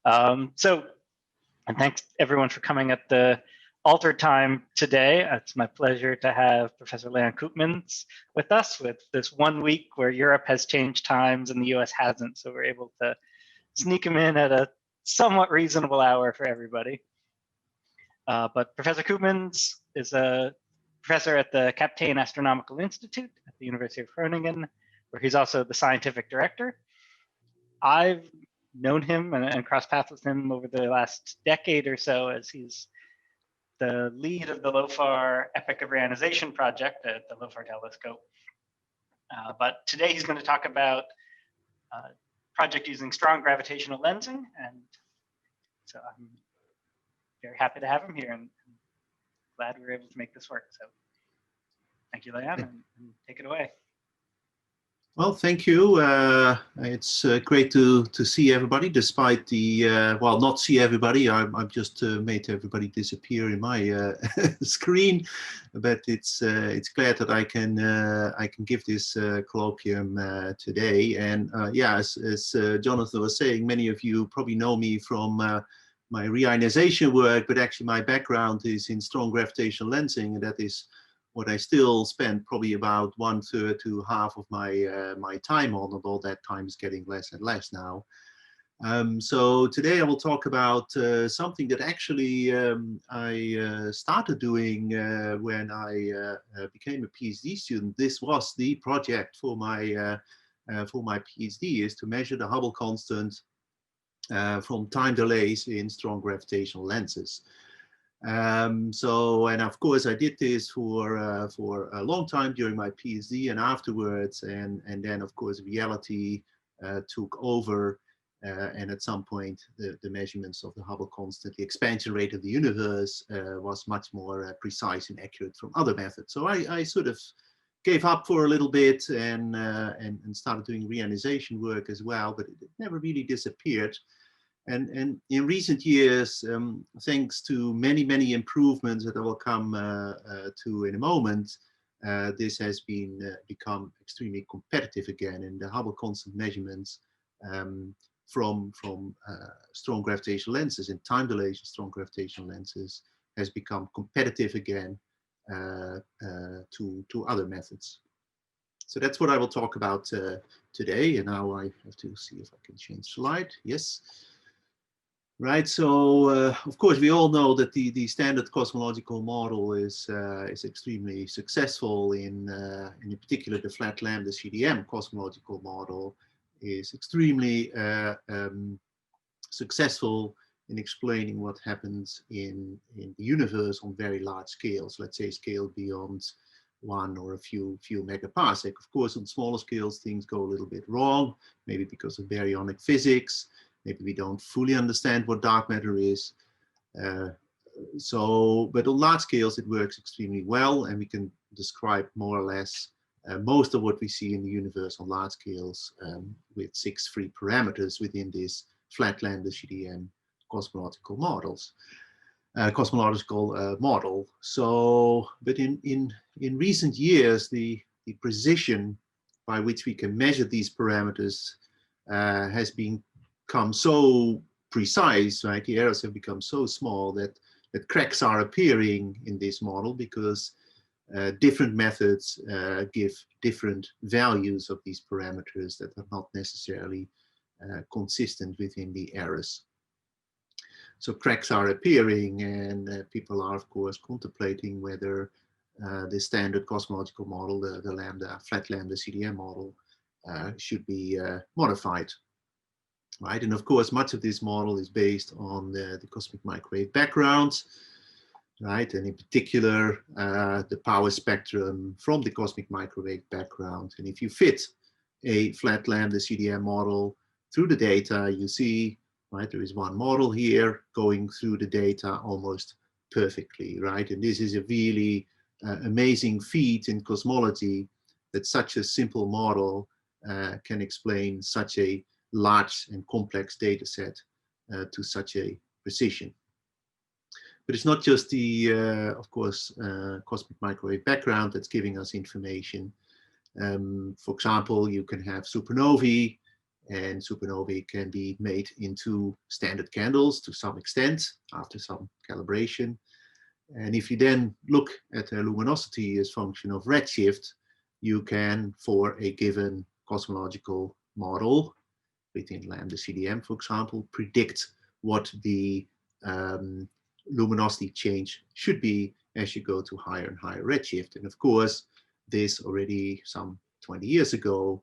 And thanks everyone for coming at the altered time today. It's my pleasure to have Professor Leon Koopmans with us with this 1 week where Europe has changed times and the US hasn't. So we're able to sneak him in at a somewhat reasonable hour for everybody. But Professor Koopmans is a professor at the Kapteyn Astronomical Institute at the University of Groningen, where he's also the scientific director. I've known him and crossed paths with him over the last decade or so as he's the lead of the LOFAR Epoch of Reionization project at the LOFAR telescope. But today he's going to talk about a project using strong gravitational lensing. And so I'm very happy to have him here and glad we were able to make this work. So thank you, Leon, and take it away. Well, thank you. It's great to see everybody, despite the well, not see everybody. I've just made everybody disappear in my screen, but it's glad that I can give this colloquium today. And yeah, as Jonathan was saying, many of you probably know me from my reionization work, but actually my background is in strong gravitational lensing, and that is what I still spend probably about 1/3 to half of my my time on, although that time is getting less and less now. So today I will talk about something that actually I started doing when I became a PhD student. This was the project for my PhD, is to measure the Hubble constant from time delays in strong gravitational lenses. And of course I did this for a long time during my PhD and afterwards, and then of course reality took over, and at some point the measurements of the Hubble constant, the expansion rate of the universe, was much more precise and accurate from other methods. So I sort of gave up for a little bit and started doing reionization work as well, but it never really disappeared. And in recent years, thanks to many improvements that I will come to in a moment, this has become extremely competitive again. And the Hubble constant measurements from strong gravitational lenses and time delays of strong gravitational lenses has become competitive again to other methods. So that's what I will talk about today. And now I have to see if I can change slide. Yes. Right, so of course we all know that the standard cosmological model is extremely successful in particular the flat lambda CDM cosmological model is extremely successful in explaining what happens in the universe on very large scales. Let's say scale beyond 1 or a few megaparsec. Of course, on smaller scales things go a little bit wrong, maybe because of baryonic physics. Maybe we don't fully understand what dark matter is. But on large scales, it works extremely well, and we can describe more or less most of what we see in the universe on large scales with 6 free parameters within this flat lambda CDM cosmological model. So, but in recent years, the precision by which we can measure these parameters has become so precise, right? The errors have become so small that cracks are appearing in this model because different methods give different values of these parameters that are not necessarily consistent within the errors. So cracks are appearing, and people are of course contemplating whether the standard cosmological model, the flat lambda CDM model, should be modified. Right, and of course, much of this model is based on the cosmic microwave background, right, and in particular the power spectrum from the cosmic microwave background. And if you fit a flat lambda CDM model through the data, you see, right, there is one model here going through the data almost perfectly, right, and this is a really amazing feat in cosmology that such a simple model can explain such a large and complex data set to such a precision. But it's not just the, of course, cosmic microwave background that's giving us information. For example, you can have supernovae, and supernovae can be made into standard candles to some extent after some calibration. And if you then look at the luminosity as function of redshift, you can, for a given cosmological model within lambda CDM, for example, predict what the luminosity change should be as you go to higher and higher redshift. And of course, this already some 20 years ago,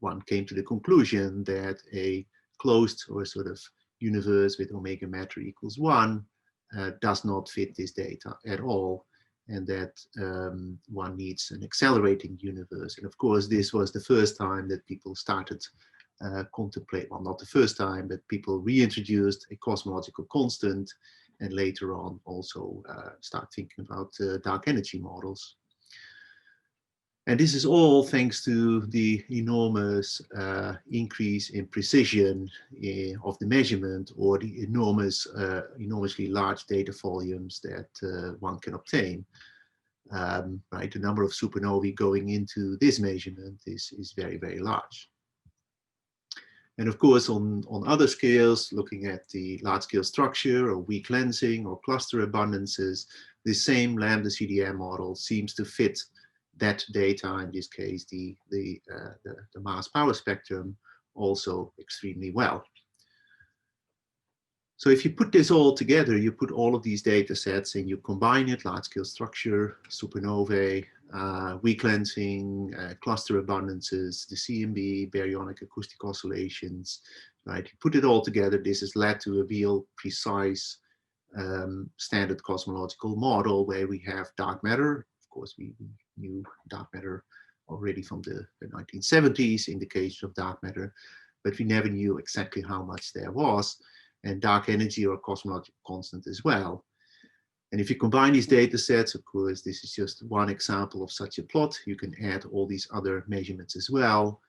one came to the conclusion that a closed or sort of universe with omega matter equals 1 does not fit this data at all, and that one needs an accelerating universe. And of course, this was the first time that people started contemplate, well, not the first time, but people reintroduced a cosmological constant, and later on also start thinking about dark energy models. And this is all thanks to the enormous increase in precision of the measurement, or the enormously large data volumes that one can obtain. Right, the number of supernovae going into this measurement is very, very large. And of course, on other scales, looking at the large-scale structure or weak lensing or cluster abundances, the same lambda CDM model seems to fit that data, in this case, the mass power spectrum, also extremely well. So if you put this all together, you put all of these data sets and you combine it, large-scale structure, supernovae, weak lensing, cluster abundances, the CMB, baryonic acoustic oscillations, right? You put it all together, this has led to a real precise standard cosmological model where we have dark matter. Of course, we knew dark matter already from the 1970s, indication of dark matter, but we never knew exactly how much there was, and dark energy or cosmological constant as well. And if you combine these data sets, of course, this is just one example of such a plot. You can add all these other measurements as well.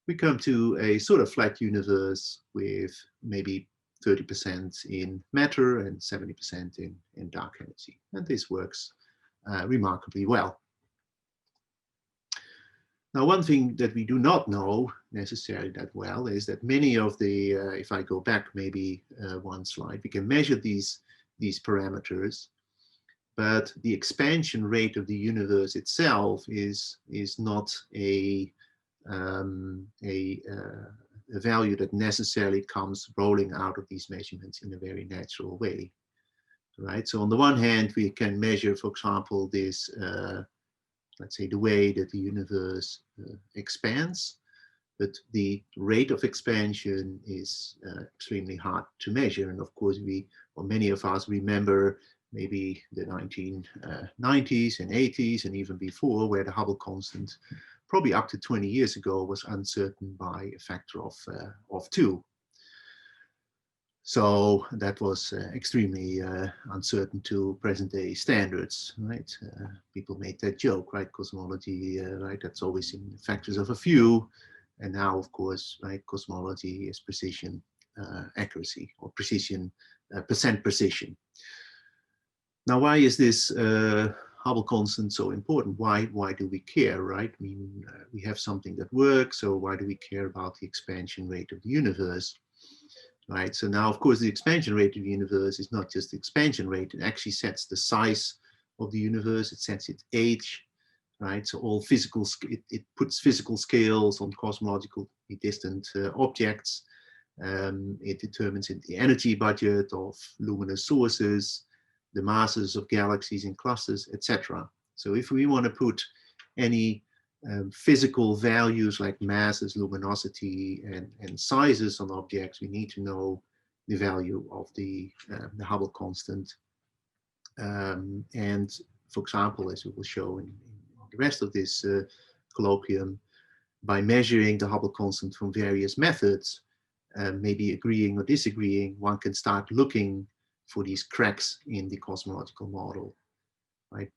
We come to a sort of flat universe with maybe 30% in matter and 70% in dark energy. And this works remarkably well. Now, one thing that we do not know necessarily that well is that many of the, if I go back maybe one slide, we can measure these parameters, but the expansion rate of the universe itself is not a value that necessarily comes rolling out of these measurements in a very natural way, right? So on the one hand, we can measure, for example, this, let's say, the way that the universe expands, but the rate of expansion is extremely hard to measure. And of course, we, or many of us, remember maybe the 1990s and 80s and even before, where the Hubble constant, probably up to 20 years ago, was uncertain by a factor of 2. So that was extremely uncertain to present-day standards, right? People made that joke, right? Cosmology, right? That's always in factors of a few. And now, of course, right? Cosmology is precision accuracy, or precision, percent precision. Now, why is this Hubble constant so important? Why do we care, right? I mean, we have something that works, so why do we care about the expansion rate of the universe? Right, so now, of course, the expansion rate of the universe is not just the expansion rate, it actually sets the size of the universe, it sets its age, right? So all physical, it puts physical scales on cosmologically distant objects. It determines the energy budget of luminous sources, the masses of galaxies and clusters, etc. So if we want to put any physical values like masses, luminosity, and sizes on objects, we need to know the value of the Hubble constant. And for example, as we will show in the rest of this colloquium, by measuring the Hubble constant from various methods, maybe agreeing or disagreeing, one can start looking for these cracks in the cosmological model, right?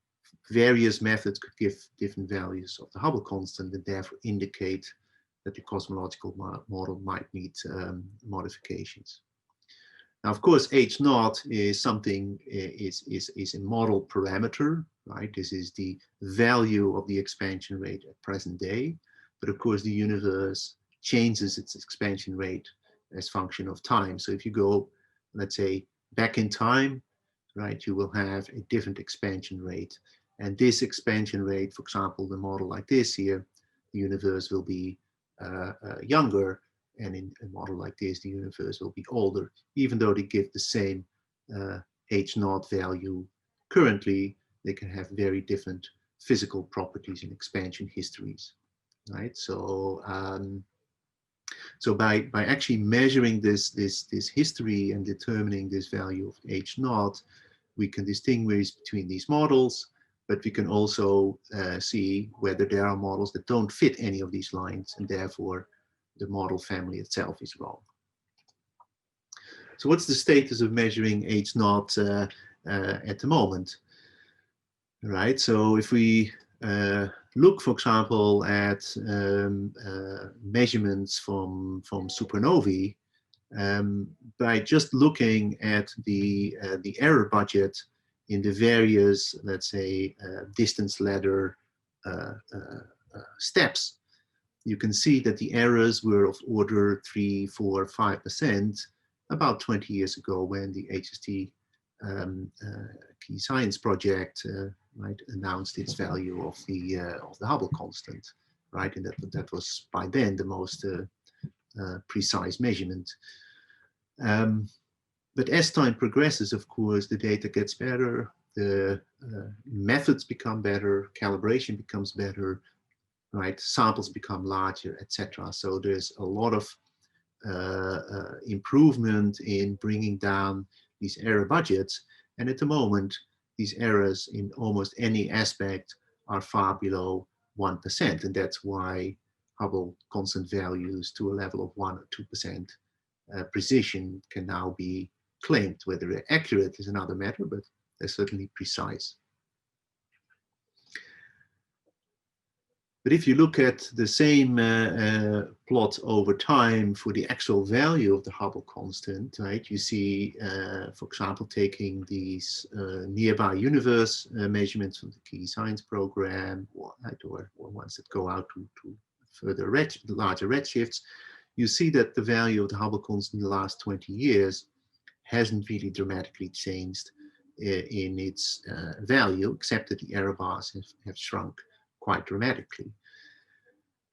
Various methods could give different values of the Hubble constant and therefore indicate that the cosmological model might need modifications. Now, of course, H0 is something, is a model parameter, right? This is the value of the expansion rate at present day. But of course, the universe changes its expansion rate as function of time. So if you go, let's say, back in time, right, you will have a different expansion rate. And this expansion rate, for example, the model like this here, the universe will be younger, and in a model like this, the universe will be older, even though they give the same h0 value. Currently, they can have very different physical properties and expansion histories, right? So, so by actually measuring this history and determining this value of h0, we can distinguish between these models, but we can also see whether there are models that don't fit any of these lines, and therefore the model family itself is wrong. So what's the status of measuring h0 at the moment? Right, so if we look, for example, at measurements from supernovae, by just looking at the error budget in the various, let's say, distance ladder steps, you can see that the errors were of order 3, 4, 5% about 20 years ago, when the HST key science project right, announced its value of the Hubble constant, right, and that was by then the most precise measurement. But as time progresses, of course, the data gets better, the methods become better, calibration becomes better, right? Samples become larger, etc. So there's a lot of improvement in bringing down these error budgets. And at the moment, these errors in almost any aspect are far below 1%. And that's why Hubble constant values to a level of 1 or 2% precision can now be claimed. Whether they're accurate is another matter, but they're certainly precise. But if you look at the same plot over time for the actual value of the Hubble constant, right, you see, for example, taking these nearby universe measurements from the key science program, or ones that go out to further larger redshifts, you see that the value of the Hubble constant in the last 20 years hasn't really dramatically changed in its value, except that the error bars have shrunk quite dramatically.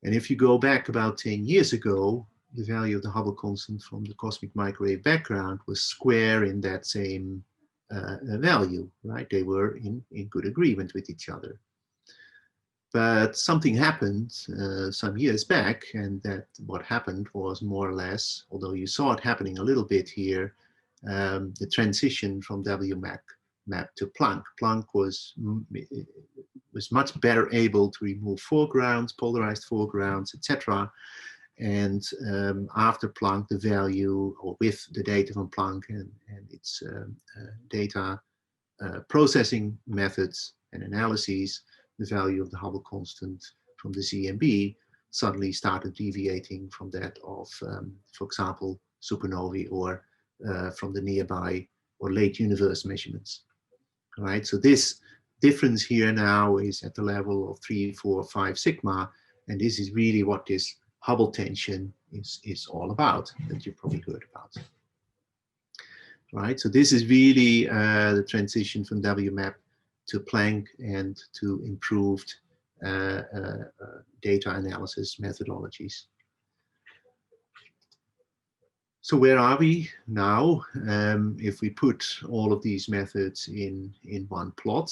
And if you go back about 10 years ago, the value of the Hubble constant from the cosmic microwave background was square in that same value, right? They were in good agreement with each other. But something happened some years back, and that what happened was more or less, although you saw it happening a little bit here, the transition from WMAP to Planck. Planck was much better able to remove foregrounds, polarized foregrounds, etc. And after Planck, the value, or with the data from Planck and its data processing methods and analyses, the value of the Hubble constant from the ZMB suddenly started deviating from that of, for example, supernovae, or from the nearby or late universe measurements. Right, so this difference here now is at the level of 3, 4, 5 sigma, and this is really what this Hubble tension is all about, that you probably heard about. Right, so this is really the transition from WMAP to Planck and to improved data analysis methodologies. So where are we now? If we put all of these methods in one plot,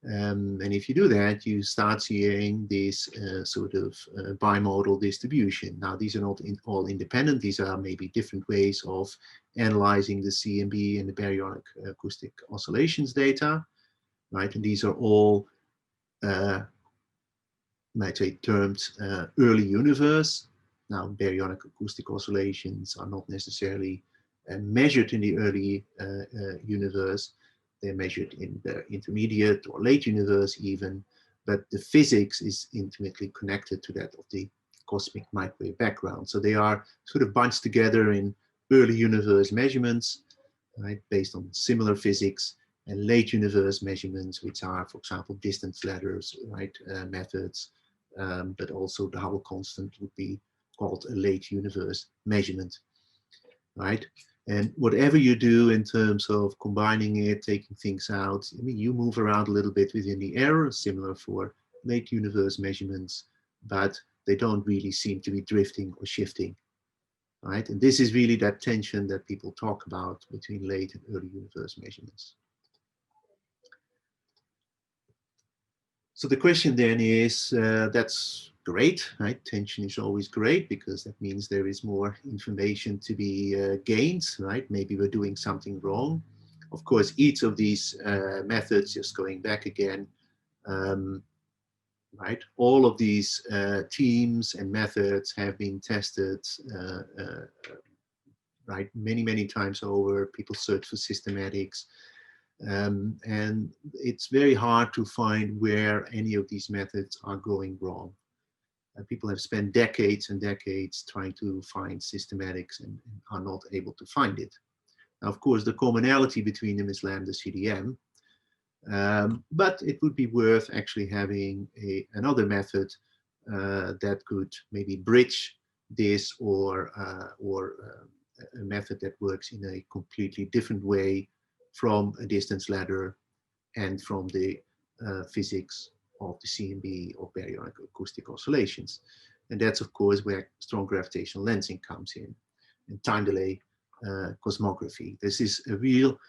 and if you do that, you start seeing this sort of bimodal distribution. Now, these are not all independent. These are maybe different ways of analyzing the CMB and the baryonic acoustic oscillations data, right? And these are all, might say, termed early universe. Now, baryonic acoustic oscillations are not necessarily measured in the early universe. They're measured in the intermediate or late universe even, but the physics is intimately connected to that of the cosmic microwave background. So they are sort of bunched together in early universe measurements, right, based on similar physics, and late universe measurements, which are, for example, distance ladders, right, methods, but also the Hubble constant would be called a late universe measurement, right? And whatever you do in terms of combining it, taking things out, I mean, you move around a little bit within the error, similar for late universe measurements, but they don't really seem to be drifting or shifting, right? And this is really that tension that people talk about between late and early universe measurements. So the question then is, that's great, right? Tension is always great because that means there is more information to be gained, right? Maybe we're doing something wrong. Of course, each of these methods, just going back again, right? All of these teams and methods have been tested, right? Many times over. People search for systematics. And it's very hard to find where any of these methods are going wrong. People have spent decades and decades trying to find systematics and are not able to find it. Now, of course, the commonality between them is lambda CDM, but it would be worth actually having another method that could maybe bridge this, or a method that works in a completely different way from a distance ladder and from the physics of the CMB or baryonic acoustic oscillations. And that's, of course, where strong gravitational lensing comes in, and time delay cosmography. This is a real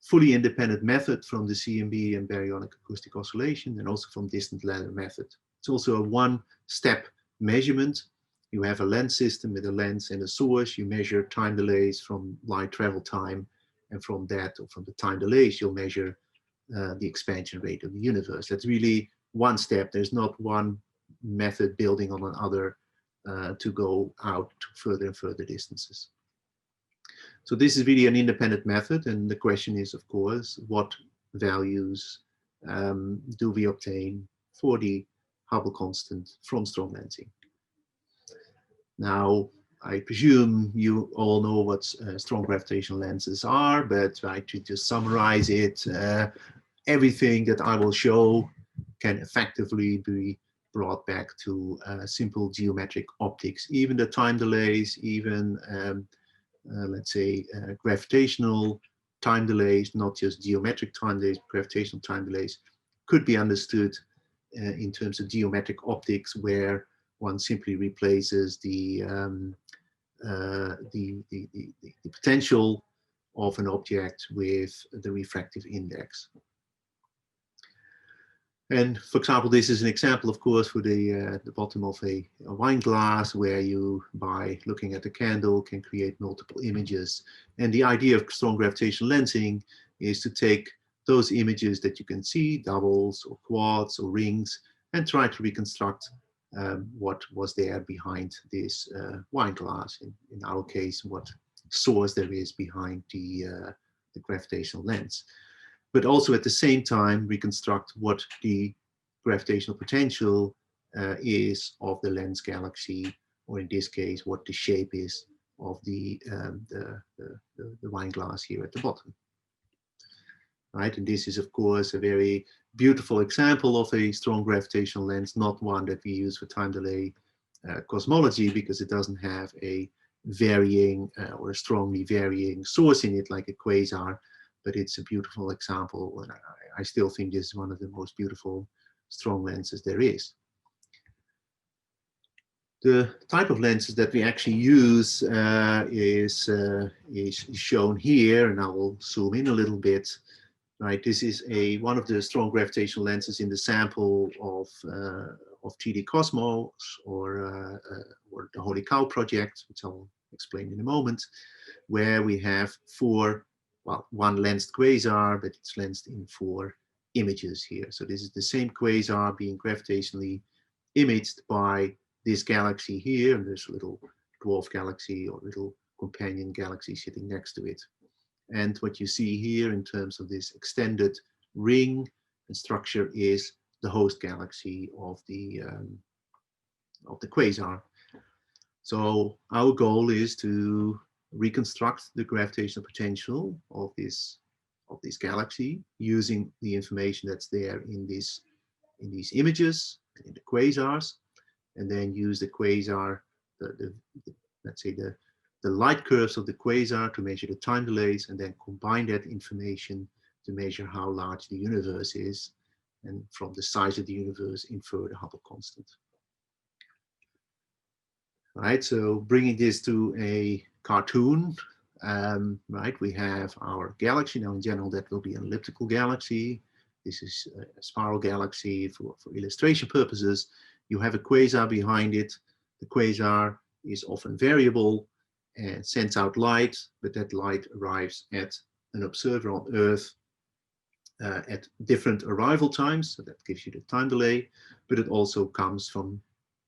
fully independent method from the CMB and baryonic acoustic oscillation, and also from distant ladder method. It's also a one-step measurement. You have a lens system with a lens and a source. You measure time delays from light travel time, and from that, or from the time delays, you'll measure the expansion rate of the universe. That's really one step. There's not one method building on another to go out to further and further distances. So this is really an independent method, and the question is, of course, what values do we obtain for the Hubble constant from strong lensing? Now, I presume you all know what strong gravitational lenses are, but to just summarize it, everything that I will show can effectively be brought back to simple geometric optics. Even the time delays, even let's say gravitational time delays, not just geometric time delays, gravitational time delays, could be understood in terms of geometric optics, where one simply replaces the potential of an object with the refractive index. And for example, this is an example, of course, for the bottom of a wine glass, where you, by looking at the candle, can create multiple images. And the idea of strong gravitational lensing is to take those images that you can see, doubles or quads or rings, and try to reconstruct what was there behind this wine glass. In our case, what source there is behind the gravitational lens. But also at the same time reconstruct what the gravitational potential is of the lens galaxy, or in this case, what the shape is of the wine glass here at the bottom. Right, and this is, of course, a very beautiful example of a strong gravitational lens, not one that we use for time delay cosmology, because it doesn't have a varying or a strongly varying source in it like a quasar. But it's a beautiful example, and I still think this is one of the most beautiful strong lenses there is. The type of lenses that we actually use is shown here, and I will zoom in a little bit. Right, this is one of the strong gravitational lenses in the sample of TD Cosmos, or the Holy Cow project, which I'll explain in a moment, where we have one lensed quasar, but it's lensed in 4 images here. So this is the same quasar being gravitationally imaged by this galaxy here, and there's a little dwarf galaxy or little companion galaxy sitting next to it. And what you see here in terms of this extended ring and structure is the host galaxy of the quasar. So our goal is to reconstruct the gravitational potential of this galaxy using the information that's there in these images, in the quasars, and then use the quasar, let's say the light curves of the quasar to measure the time delays, and then combine that information to measure how large the universe is, and from the size of the universe infer the Hubble constant. Right, so bringing this to a cartoon, right, we have our galaxy. Now in general that will be an elliptical galaxy. This is a spiral galaxy for illustration purposes. You have a quasar behind it. The quasar is often variable and sends out light, but that light arrives at an observer on Earth at different arrival times, so that gives you the time delay, but it also comes from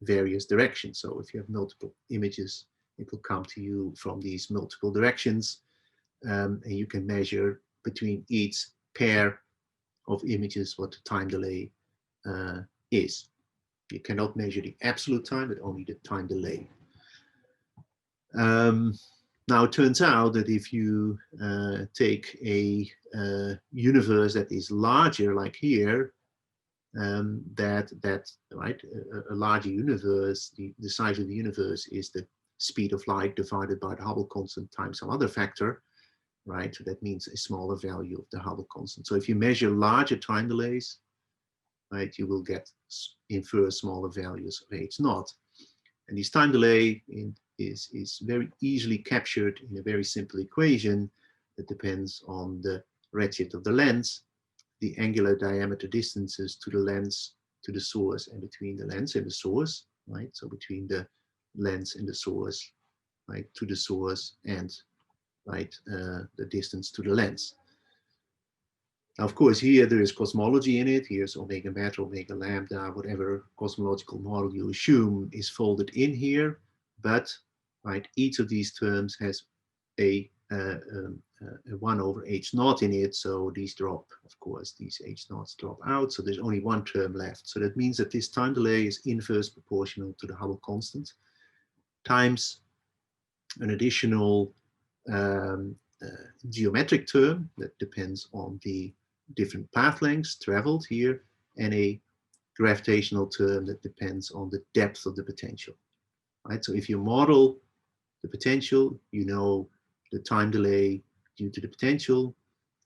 various directions. So if you have multiple images, it will come to you from these multiple directions, and you can measure between each pair of images what the time delay is. You cannot measure the absolute time, but only the time delay. Now it turns out that if you take a universe that is larger, like here, right, a larger universe, the size of the universe is the speed of light divided by the Hubble constant times some other factor, right? So that means a smaller value of the Hubble constant. So if you measure larger time delays, right, you will get infer smaller values of h0. And this time delay is very easily captured in a very simple equation that depends on the redshift of the lens, the angular diameter distances to the lens, to the source, and between the lens and the source, right? So between the lens and the source, right, to the source, and right, the distance to the lens. Now, of course, here there is cosmology in it. Here's omega matter, omega lambda, whatever cosmological model you assume is folded in here. But right, each of these terms has a 1 over h0 in it. So these drop, of course, these h0s drop out. So there's only one term left. So that means that this time delay is inverse proportional to the Hubble constant times an additional geometric term that depends on the different path lengths traveled here, and a gravitational term that depends on the depth of the potential. Right? So if you model the potential, you know the time delay due to the potential,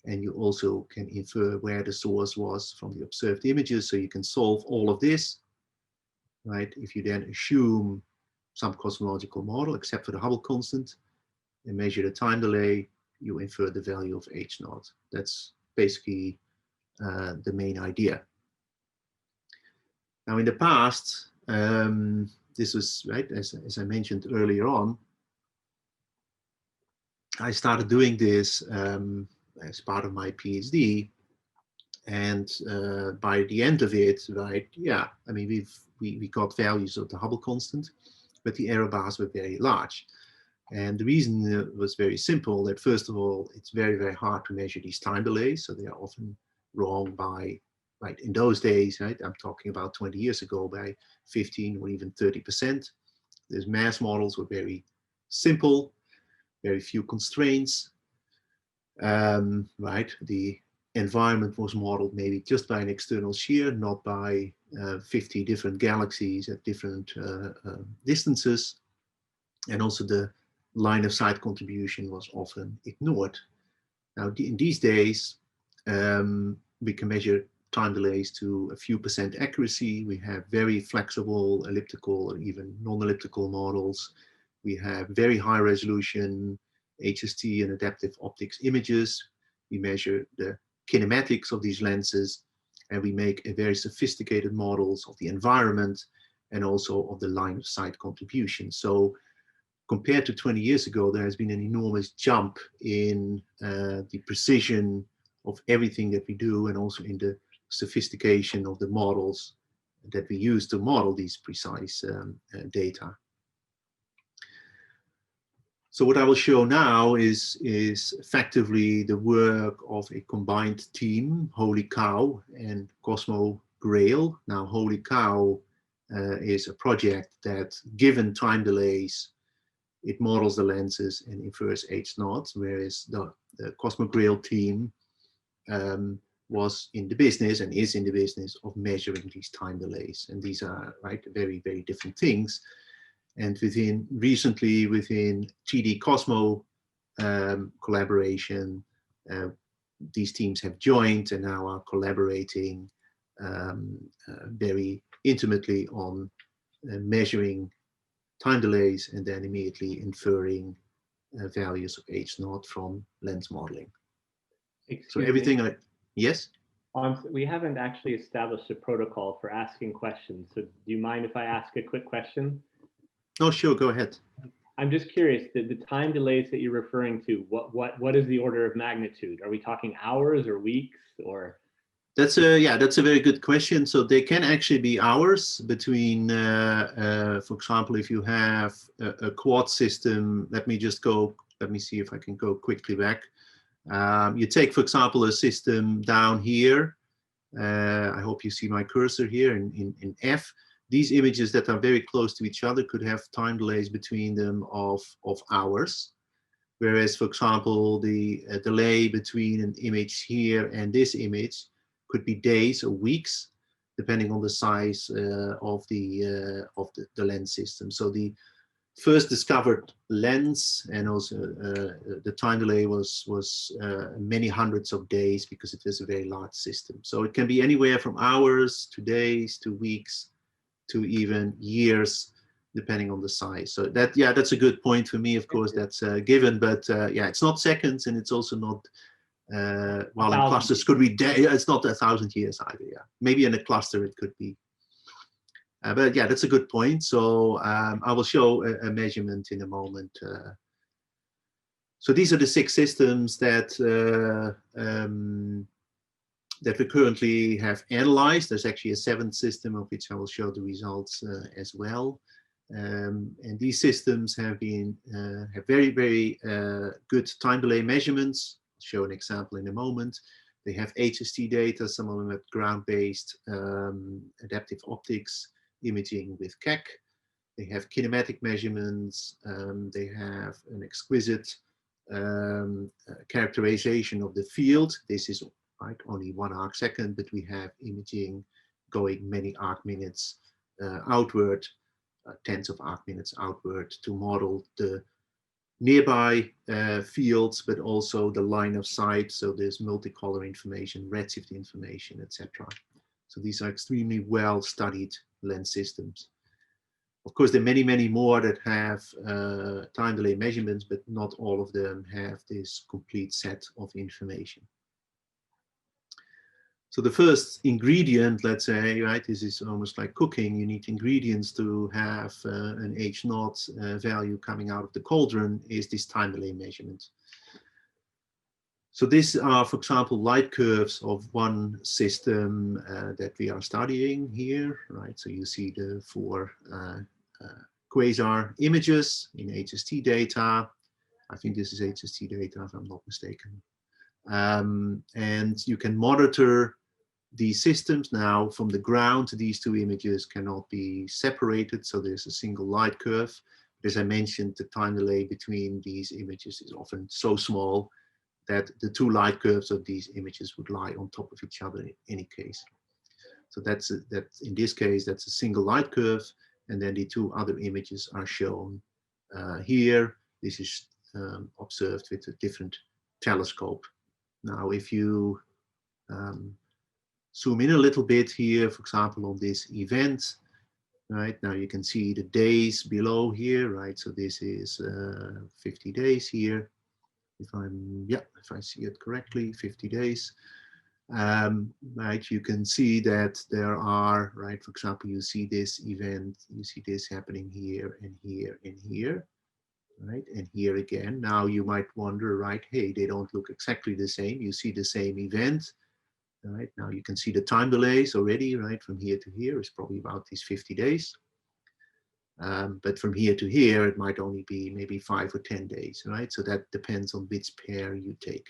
and you also can infer where the source was from the observed images, so you can solve all of this. Right? If you then assume some cosmological model, except for the Hubble constant, and measure the time delay, you infer the value of h0. That's basically the main idea. Now, in the past, this was, right, as I mentioned earlier on, I started doing this as part of my PhD. And by the end of it, right, yeah, I mean, we got values of the Hubble constant, but the error bars were very large. And the reason was very simple, that first of all, it's very, very hard to measure these time delays. So they are often wrong by, right, in those days, right, I'm talking about 20 years ago, by 15 or even 30%. These mass models were very simple, very few constraints, right? The environment was modeled maybe just by an external shear, not by 50 different galaxies at different distances. And also the line of sight contribution was often ignored. Now, in these days, we can measure time delays to a few percent accuracy. We have very flexible elliptical or even non-elliptical models. We have very high resolution HST and adaptive optics images. We measure the kinematics of these lenses, and we make a very sophisticated models of the environment and also of the line of sight contribution. So compared to 20 years ago, there has been an enormous jump in the precision of everything that we do, and also in the sophistication of the models that we use to model these precise data. So what I will show now is effectively the work of a combined team, Holy Cow and Cosmogral. Now, Holy Cow is a project that, given time delays, it models the lenses and infers h0, whereas the Cosmogral team was in the business and is in the business of measuring these time delays. And these are, right, very, very different things. And recently within TD Cosmo collaboration, these teams have joined and now are collaborating very intimately on measuring time delays and then immediately inferring values of H0 from lens modeling. So everything yes? We haven't actually established a protocol for asking questions. So do you mind if I ask a quick question? Oh, sure, go ahead. I'm just curious, the time delays that you're referring to, what is the order of magnitude? Are we talking hours or weeks or? That's a very good question. So they can actually be hours between, for example, if you have a quad system, let me see if I can go quickly back. You take, for example, a system down here. I hope you see my cursor here in F. These images that are very close to each other could have time delays between them of hours. Whereas, for example, the delay between an image here and this image could be days or weeks, depending on the size of the lens system. So the first discovered lens and also the time delay was many hundreds of days because it was a very large system. So it can be anywhere from hours to days to weeks to even years, depending on the size. So that's a good point for me. Of course, that's given, but it's not seconds, and it's also not. While in clusters could be day, it's not 1,000 years either. Yeah, maybe in a cluster it could be. But yeah, that's a good point. So I will show a measurement in a moment. So these are the 6 systems that that we currently have analyzed. There's actually a 7th system of which I will show the results as well. And these systems have very, very good time delay measurements. I'll show an example in a moment. They have HST data, some of them have ground-based adaptive optics, imaging with KEC. They have kinematic measurements. They have an exquisite characterization of the field. This is like only 1 arc second, but we have imaging going many arc minutes outward, tens of arc minutes outward to model the nearby fields, but also the line of sight. So there's multicolor information, redshift information, etc. So these are extremely well studied lens systems. Of course, there are many, many more that have time delay measurements, but not all of them have this complete set of information. So the first ingredient, let's say, right, this is almost like cooking. You need ingredients to have an H0 value coming out of the cauldron, is this time delay measurement. So these are, for example, light curves of one system that we are studying here, right? So you see the 4 quasar images in HST data. I think this is HST data, if I'm not mistaken. And you can monitor these systems now from the ground. These 2 images cannot be separated, so there's a single light curve. As I mentioned, the time delay between these images is often so small that the 2 light curves of these images would lie on top of each other in any case. So in this case, that's a single light curve, and then the 2 other images are shown here. This is observed with a different telescope. Now, if you zoom in a little bit here, for example, on this event, right? Now you can see the days below here, right? So this is 50 days here. If I see it correctly, 50 days. Right, you can see that there are, right, for example, you see this event, you see this happening here and here and here, right, and here again. Now you might wonder, right, hey, they don't look exactly the same. You see the same event, right? Now you can see the time delays already, right, from here to here is probably about these 50 days. But from here to here, it might only be maybe 5 or 10 days, right? So that depends on which pair you take.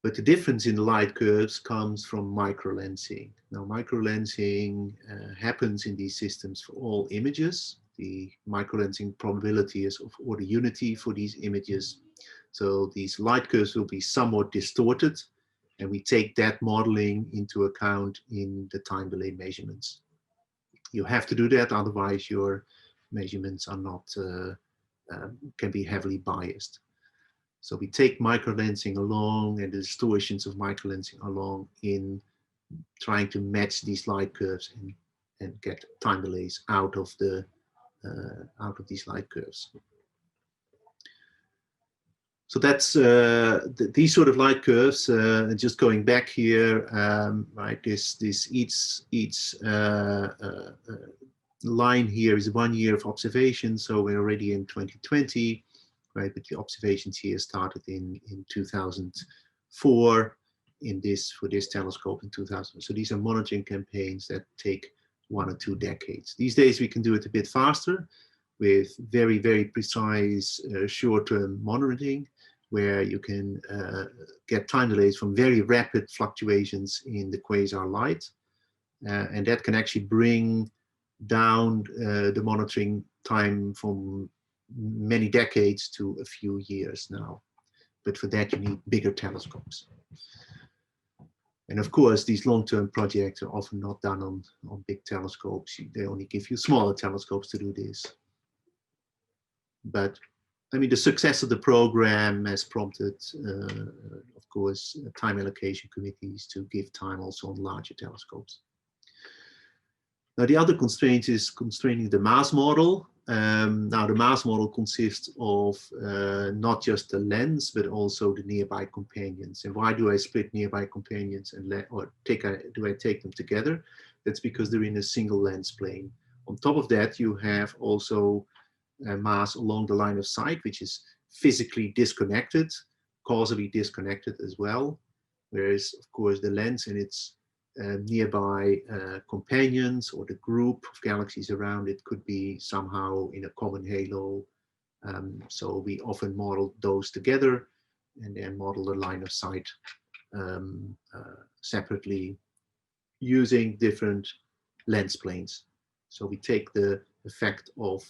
But the difference in the light curves comes from microlensing. Now, microlensing happens in these systems for all images. The microlensing probability is of order unity for these images. So these light curves will be somewhat distorted, and we take that modeling into account in the time delay measurements. You have to do that, otherwise your measurements are not can be heavily biased. So we take microlensing along and the distortions of microlensing along in trying to match these light curves and get time delays out of these light curves. So that's these sort of light curves. Just going back here, right? Each line here is 1 year of observation. So we're already in 2020, right? But the observations here started in 2004 for this telescope in 2000. So these are monitoring campaigns that take 1 or 2 decades. These days we can do it a bit faster with very, very precise short-term monitoring, where you can get time delays from very rapid fluctuations in the quasar light. And that can actually bring down the monitoring time from many decades to a few years now. But for that, you need bigger telescopes. And of course, these long-term projects are often not done on big telescopes. They only give you smaller telescopes to do this. But I mean, the success of the program has prompted, of course, time allocation committees to give time also on larger telescopes. Now, the other constraint is constraining the mass model. Now, the mass model consists of not just the lens, but also the nearby companions. And why do I split nearby companions and do I take them together? That's because they're in a single lens plane. On top of that, you have also mass along the line of sight, which is physically disconnected, causally disconnected as well. Whereas, of course, the lens and its nearby companions or the group of galaxies around it could be somehow in a common halo. So we often model those together and then model the line of sight separately using different lens planes. So we take the effect of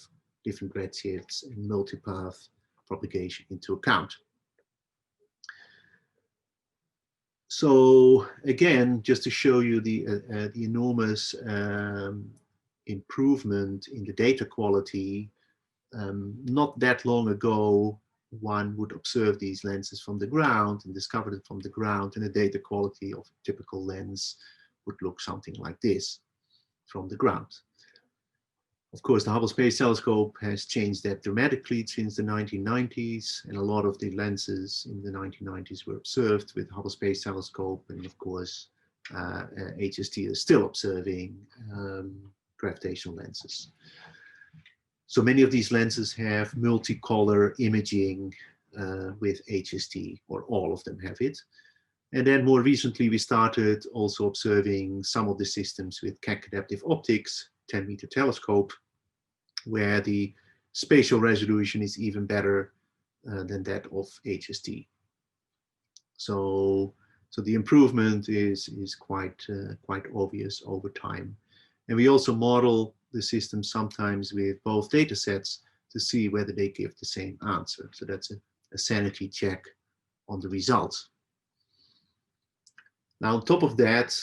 different redshifts and multipath propagation into account. So again, just to show you the enormous improvement in the data quality, not that long ago, one would observe these lenses from the ground and discover them from the ground, and the data quality of a typical lens would look something like this from the ground. Of course, the Hubble Space Telescope has changed that dramatically since the 1990s, and a lot of the lenses in the 1990s were observed with the Hubble Space Telescope, and of course, HST is still observing gravitational lenses. So many of these lenses have multicolor imaging with HST, or all of them have it. And then more recently, we started also observing some of the systems with Keck adaptive optics, 10-meter telescope, where the spatial resolution is even better than that of HST. So the improvement is quite obvious over time. And we also model the system sometimes with both data sets to see whether they give the same answer. So that's a sanity check on the results. Now, on top of that,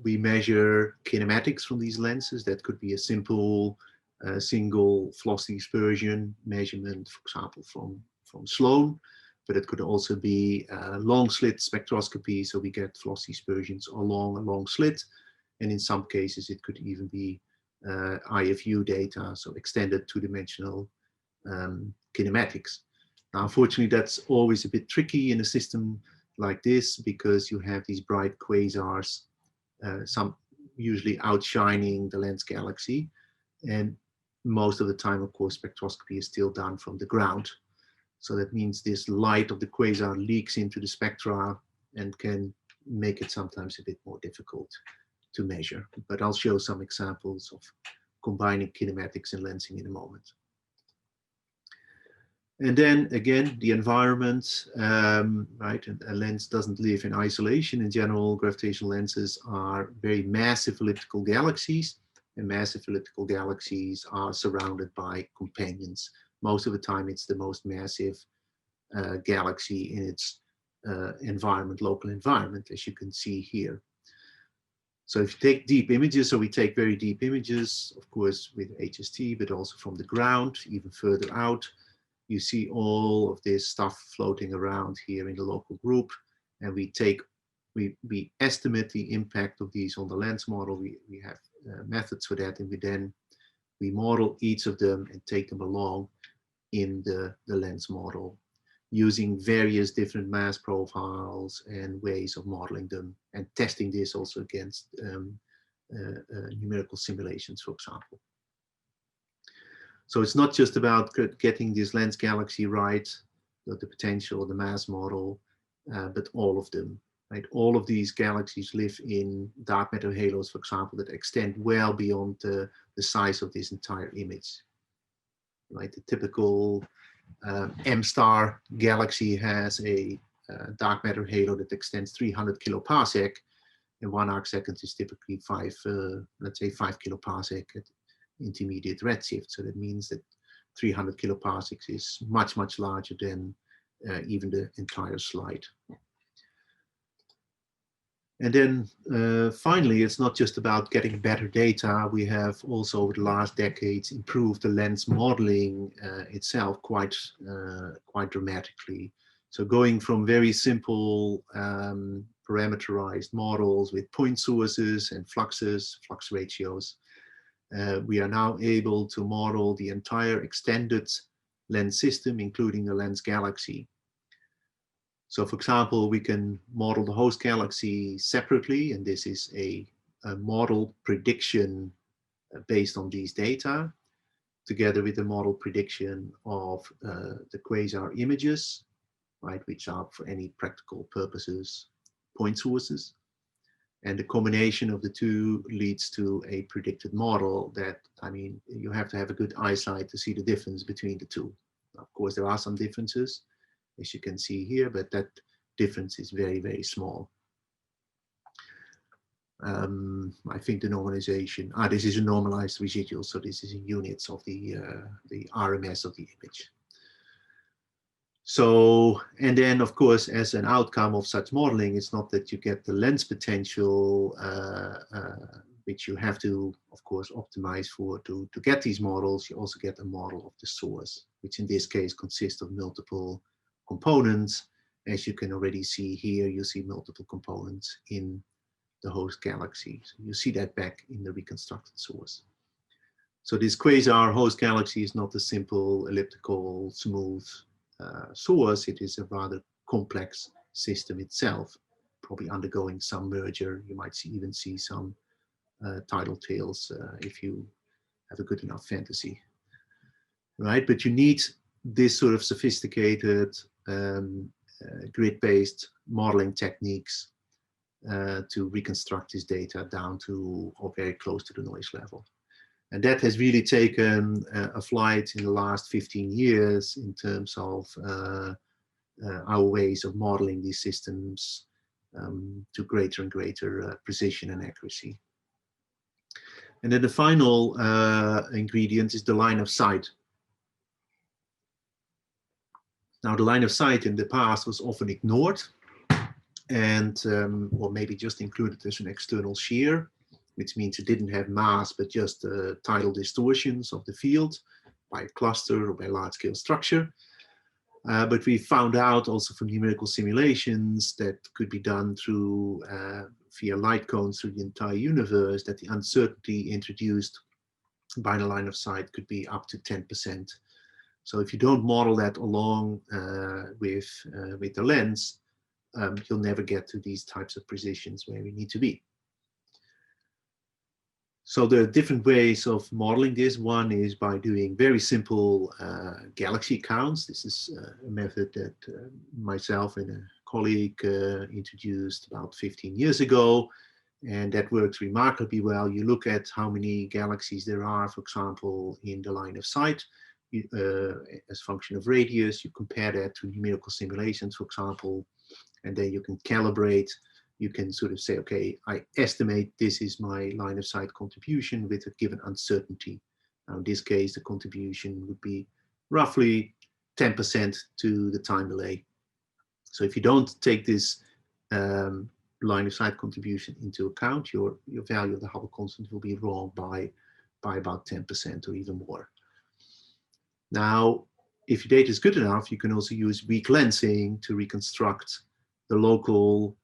we measure kinematics from these lenses. That could be a simple single floss dispersion measurement, for example, from Sloan, but it could also be long slit spectroscopy. So we get floss dispersions along a long slit. And in some cases, it could even be IFU data, so extended two-dimensional kinematics. Now, unfortunately, that's always a bit tricky in a system like this, because you have these bright quasars, some usually outshining the lens galaxy. And most of the time, of course, spectroscopy is still done from the ground. So that means this light of the quasar leaks into the spectra and can make it sometimes a bit more difficult to measure. But I'll show some examples of combining kinematics and lensing in a moment. And then again, the environment, right? A lens doesn't live in isolation. In general, gravitational lenses are very massive elliptical galaxies, and massive elliptical galaxies are surrounded by companions. Most of the time, it's the most massive galaxy in its environment, local environment, as you can see here. So if you take deep images, so we take very deep images, of course, with HST, but also from the ground, even further out, you see all of this stuff floating around here in the local group. And we estimate the impact of these on the lens model. We have methods for that, and we model each of them and take them along in the lens model, using various different mass profiles and ways of modeling them, and testing this also against numerical simulations, for example. So it's not just about getting this lens galaxy right, the potential, the mass model, but all of them. Right? All of these galaxies live in dark matter halos, for example, that extend well beyond the size of this entire image. Right? The typical M-star galaxy has a dark matter halo that extends 300 kiloparsec, and 1 arc second is typically let's say 5 kiloparsec at intermediate redshift. So that means that 300 kiloparsecs is much, much larger than even the entire slide. And then finally, it's not just about getting better data. We have also over the last decades improved the lens modeling itself quite dramatically. So going from very simple parameterized models with point sources and fluxes, flux ratios, we are now able to model the entire extended lens system, including the lens galaxy. So for example, we can model the host galaxy separately, and this is a model prediction based on these data, together with the model prediction of the quasar images, right, which are for any practical purposes point sources. And the combination of the two leads to a predicted model that, I mean, you have to have a good eyesight to see the difference between the two. Of course, there are some differences, as you can see here, but that difference is very, very small. I think the normalization, this is a normalized residual, so this is in units of the RMS of the image. So, and then of course, as an outcome of such modeling, it's not that you get the lens potential, which you have to, of course, optimize for to get these models. You also get a model of the source, which in this case consists of multiple components. As you can already see here, you see multiple components in the host galaxy. So you see that back in the reconstructed source. So this quasar host galaxy is not a simple elliptical smooth source. It is a rather complex system itself, probably undergoing some merger. You might even see some tidal tails if you have a good enough fantasy, right? But you need this sort of sophisticated grid-based modeling techniques to reconstruct this data down to or very close to the noise level. And that has really taken a flight in the last 15 years in terms of our ways of modeling these systems to greater and greater precision and accuracy. And then the final ingredient is the line of sight. Now, the line of sight in the past was often ignored and or maybe just included as an external shear, which means it didn't have mass, but just tidal distortions of the field by a cluster or by a large-scale structure. But we found out also from numerical simulations that could be done through via light cones through the entire universe, that the uncertainty introduced by the line of sight could be up to 10%. So if you don't model that along with the lens, you'll never get to these types of precisions where we need to be. So there are different ways of modeling this. One is by doing very simple galaxy counts. This is a method that myself and a colleague introduced about 15 years ago, and that works remarkably well. You look at how many galaxies there are, for example, in the line of sight as a function of radius. You compare that to numerical simulations, for example, and then you can calibrate. You can sort of say, okay, I estimate this is my line of sight contribution with a given uncertainty. Now, in this case, the contribution would be roughly 10% to the time delay. So if you don't take this line of sight contribution into account, your value of the Hubble constant will be wrong by about 10% or even more. Now, if your data is good enough, you can also use weak lensing to reconstruct the local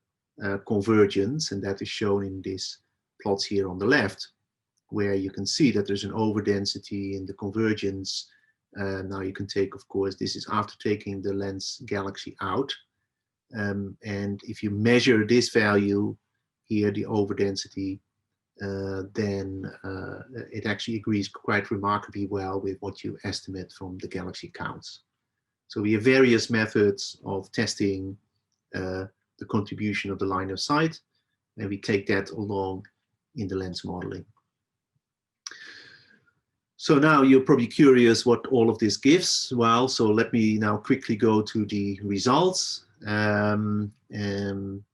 convergence, and that is shown in these plots here on the left, where you can see that there's an overdensity in the convergence. Now you can take, of course, this is after taking the lens galaxy out. And if you measure this value here, the overdensity, then it actually agrees quite remarkably well with what you estimate from the galaxy counts. So we have various methods of testing the contribution of the line of sight, and we take that along in the lens modeling. So now you're probably curious what all of this gives. Well, so let me now quickly go to the results.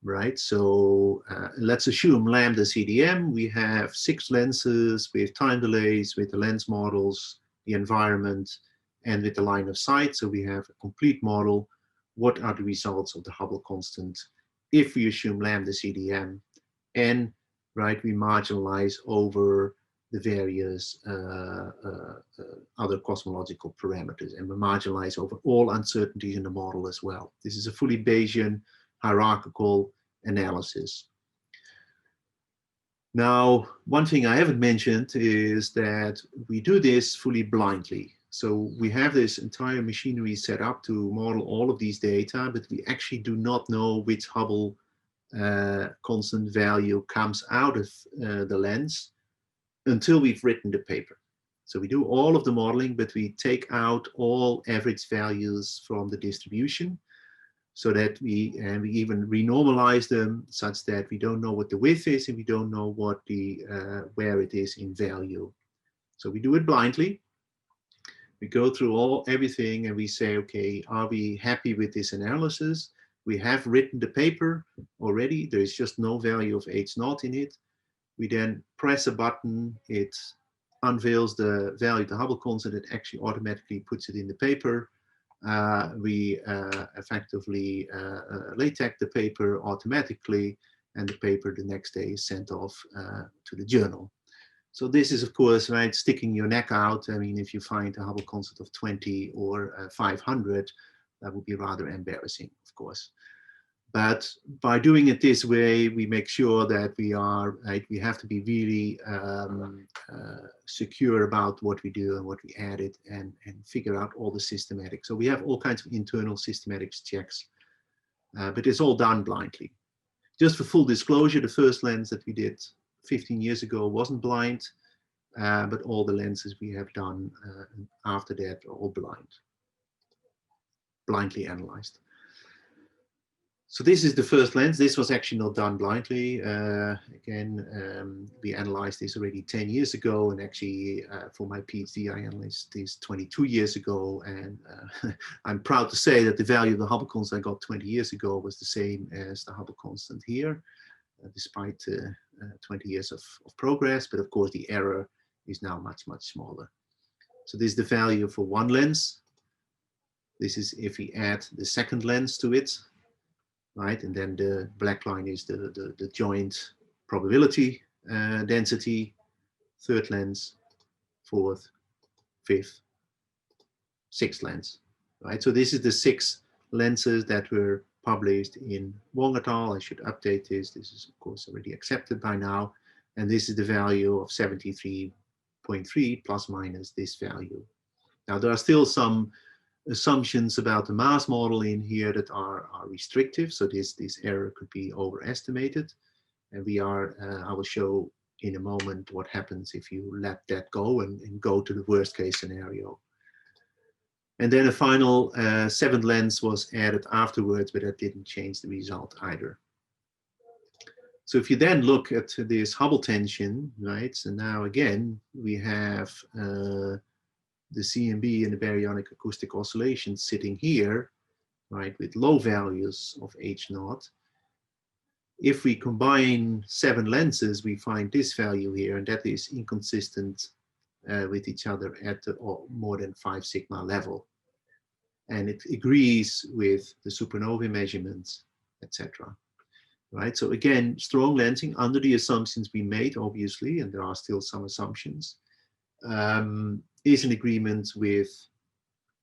Right, so let's assume lambda CDM. We have 6 lenses with time delays, with the lens models, the environment, and with the line of sight. So we have a complete model. What are the results of the Hubble constant if we assume lambda CDM? And right, we marginalize over the various other cosmological parameters, and we marginalize over all uncertainties in the model as well. This is a fully Bayesian hierarchical analysis. Now, one thing I haven't mentioned is that we do this fully blindly. So we have this entire machinery set up to model all of these data, but we actually do not know which Hubble constant value comes out of the lens until we've written the paper. So we do all of the modeling, but we take out all average values from the distribution, so that we even renormalize them such that we don't know what the width is and we don't know what the where it is in value. So we do it blindly. We go through everything and we say, okay, are we happy with this analysis? We have written the paper already. There is just no value of H0 in it. We then press a button, it unveils the value of the Hubble constant, it actually automatically puts it in the paper. We effectively LaTeX the paper automatically, and the paper the next day is sent off to the journal. So this is, of course, right, sticking your neck out. I mean, if you find a Hubble constant of 20 or 500, that would be rather embarrassing, of course. But by doing it this way, we make sure that we are, right, we have to be really secure about what we do and what we added, and figure out all the systematics. So we have all kinds of internal systematics checks, but it's all done blindly. Just for full disclosure, the first lens that we did 15 years ago wasn't blind, but all the lenses we have done after that are all blindly analyzed. So this is the first lens. This was actually not done blindly. Again, we analyzed this already 10 years ago, and actually for my PhD, I analyzed this 22 years ago. And I'm proud to say that the value of the Hubble constant I got 20 years ago was the same as the Hubble constant here, despite 20 years of progress. But of course, the error is now much, much smaller. So this is the value for one lens. This is if we add the second lens to it. Right, and then the black line is the joint probability density, third lens, fourth, fifth, sixth lens. Right, so this is the 6 lenses that were published in Wong et al. I should update this. This is of course already accepted by now, and this is the value of 73.3 plus minus this value. Now there are still some assumptions about the mass model in here that are restrictive, so this error could be overestimated, and we are I will show in a moment what happens if you let that go and go to the worst case scenario. And then a final 7th lens was added afterwards, but that didn't change the result either. So if you then look at this Hubble tension, right, so now again we have the CMB and the baryonic acoustic oscillation sitting here, right, with low values of H0. If we combine 7 lenses, we find this value here, and that is inconsistent with each other at the more than 5 sigma level. And it agrees with the supernovae measurements, etc. right? So again, strong lensing under the assumptions we made, obviously, and there are still some assumptions, is in agreement with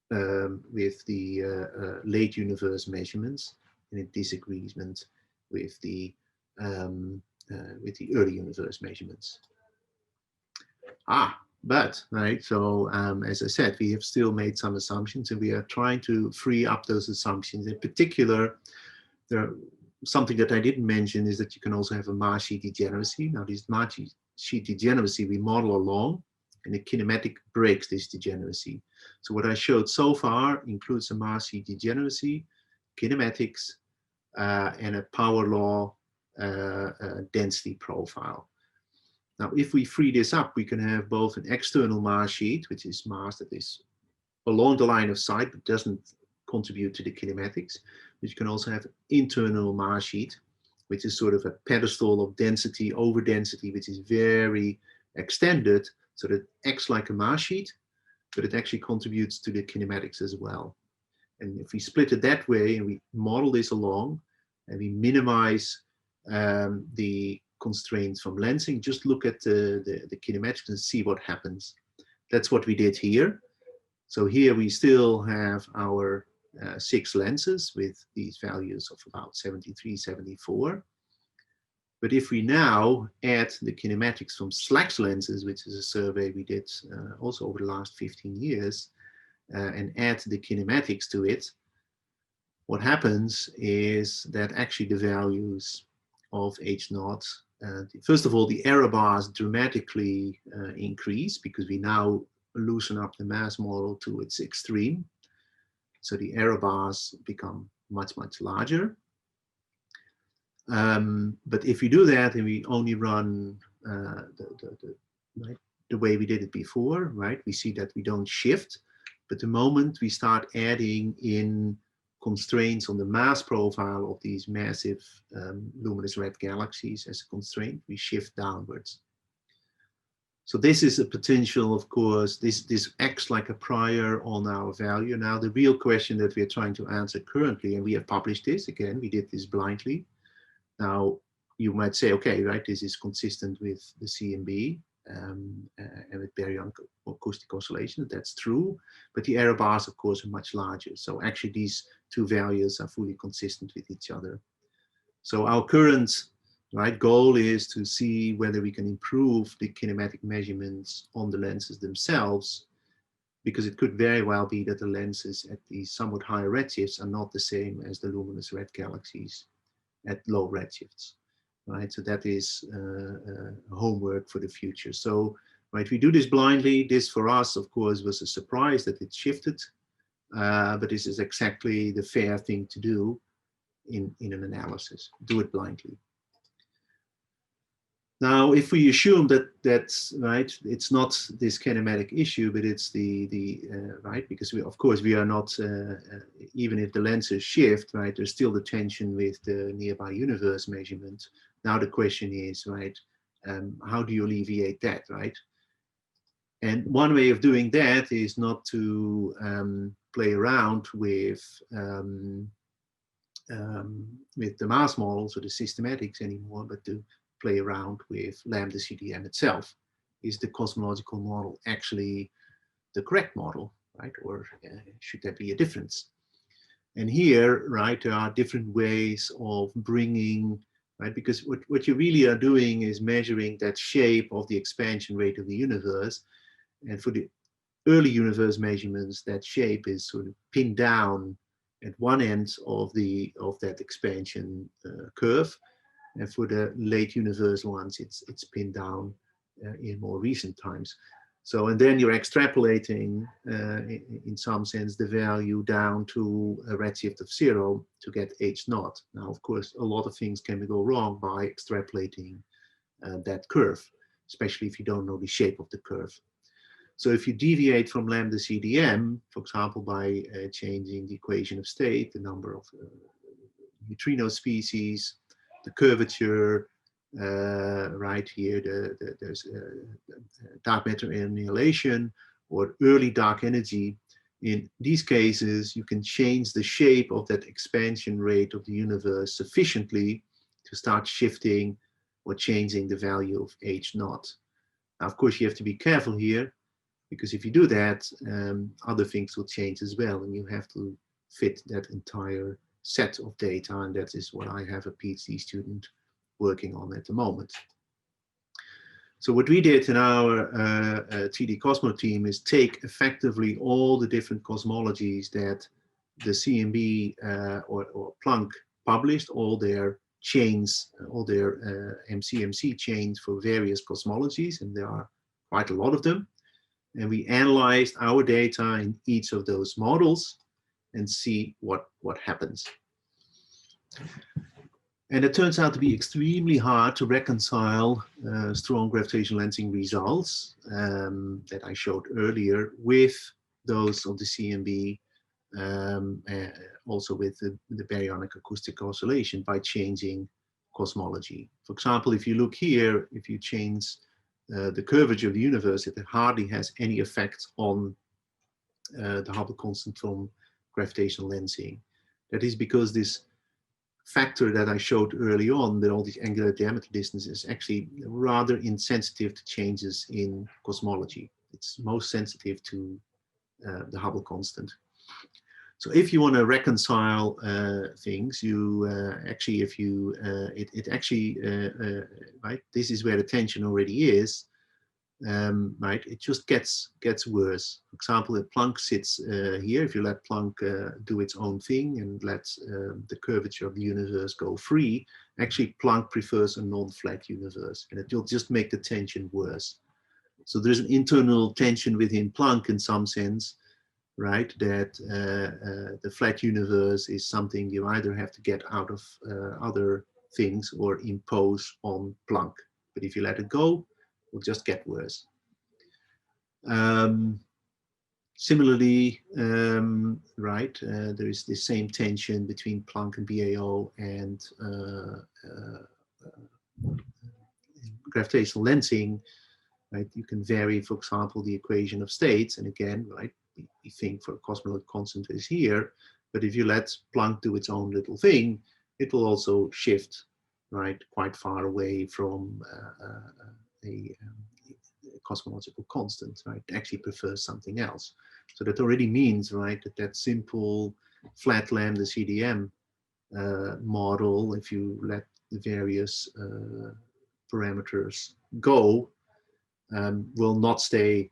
the late universe measurements, and it disagreement with the early universe measurements. But right, so as I said, we have still made some assumptions, and we are trying to free up those assumptions. In particular, something that I didn't mention is that you can also have a mass sheet degeneracy. Now, this mass sheet degeneracy we model along, and the kinematic breaks this degeneracy. So what I showed so far includes a mass sheet degeneracy, kinematics, and a power law density profile. Now, if we free this up, we can have both an external mass sheet, which is mass that is along the line of sight but doesn't contribute to the kinematics. But you can also have an internal mass sheet, which is sort of a pedestal of density over density, which is very extended, so that it acts like a mass sheet, but it actually contributes to the kinematics as well. And if we split it that way and we model this along, and we minimize the constraints from lensing, just look at the kinematics and see what happens. That's what we did here. So here we still have our 6 lenses with these values of about 73, 74. But if we now add the kinematics from SLACS lenses, which is a survey we did also over the last 15 years, and add the kinematics to it, what happens is that actually the values of H0, first of all, the error bars dramatically increase because we now loosen up the mass model to its extreme. So the error bars become much, much larger. But if we do that and we only run the way we did it before, right, we see that we don't shift. But the moment we start adding in constraints on the mass profile of these massive luminous red galaxies as a constraint, we shift downwards. So this is a potential, of course, this acts like a prior on our value. Now, the real question that we're trying to answer currently, and we have published this, again, we did this blindly. Now, you might say, okay, right, this is consistent with the CMB and with baryon acoustic oscillation. That's true, but the error bars, of course, are much larger. So actually, these two values are fully consistent with each other. So our current goal is to see whether we can improve the kinematic measurements on the lenses themselves, because it could very well be that the lenses at these somewhat higher redshifts are not the same as the luminous red galaxies at low redshifts, right? So that is homework for the future. So, right, we do this blindly. This for us, of course, was a surprise that it shifted, but this is exactly the fair thing to do in an analysis. Do it blindly. Now, if we assume that that's right, it's not this kinematic issue, but it's right, because we, of course, we are not, even if the lenses shift, right, there's still the tension with the nearby universe measurement. Now the question is, right, how do you alleviate that, right? And one way of doing that is not to play around with the mass models or the systematics anymore, but to play around with lambda CDM itself. Is the cosmological model actually the correct model, right? Or should there be a difference? And here, right, there are different ways of bringing, right, because what you really are doing is measuring that shape of the expansion rate of the universe. And for the early universe measurements, that shape is sort of pinned down at one end of that expansion curve. And for the late universe ones, it's pinned down in more recent times. So, and then you're extrapolating, in some sense, the value down to a redshift of 0 to get H0. Now, of course, a lot of things can go wrong by extrapolating that curve, especially if you don't know the shape of the curve. So if you deviate from lambda CDM, for example, by changing the equation of state, the number of neutrino species, the curvature, right here, there's dark matter annihilation or early dark energy. In these cases, you can change the shape of that expansion rate of the universe sufficiently to start shifting or changing the value of H naught. Now, of course, you have to be careful here, because if you do that, other things will change as well, and you have to fit that entire set of data, and that is what I have a PhD student working on at the moment. So what we did in our 3D Cosmo team is take effectively all the different cosmologies that the CMB or Planck published, all their chains, all their MCMC chains for various cosmologies, and there are quite a lot of them. And we analyzed our data in each of those models and see what happens. And it turns out to be extremely hard to reconcile strong gravitational lensing results that I showed earlier with those of the CMB, also with the baryonic acoustic oscillation by changing cosmology. For example, if you look here, if you change the curvature of the universe, it hardly has any effect on the Hubble constant from gravitational lensing. That is because this factor that I showed early on, that all these angular diameter distances, is actually rather insensitive to changes in cosmology. It's most sensitive to the Hubble constant. So if you want to reconcile things, you actually, if you, right, this is where the tension already is, right, it just gets worse. For example, if Planck sits here, if you let Planck do its own thing and let the curvature of the universe go free, actually Planck prefers a non-flat universe, and it will just make the tension worse. So there's an internal tension within Planck in some sense, right, that the flat universe is something you either have to get out of other things or impose on Planck. But if you let it go, will just get worse. Similarly, right, there is the same tension between Planck and BAO and gravitational lensing, right? You can vary, for example, the equation of states, and again, right, we think for cosmological constant is here, but if you let Planck do its own little thing, it will also shift, right, quite far away from a cosmological constant, right? It actually prefers something else. So that already means, right, that simple flat lambda CDM model, if you let the various parameters go, will not stay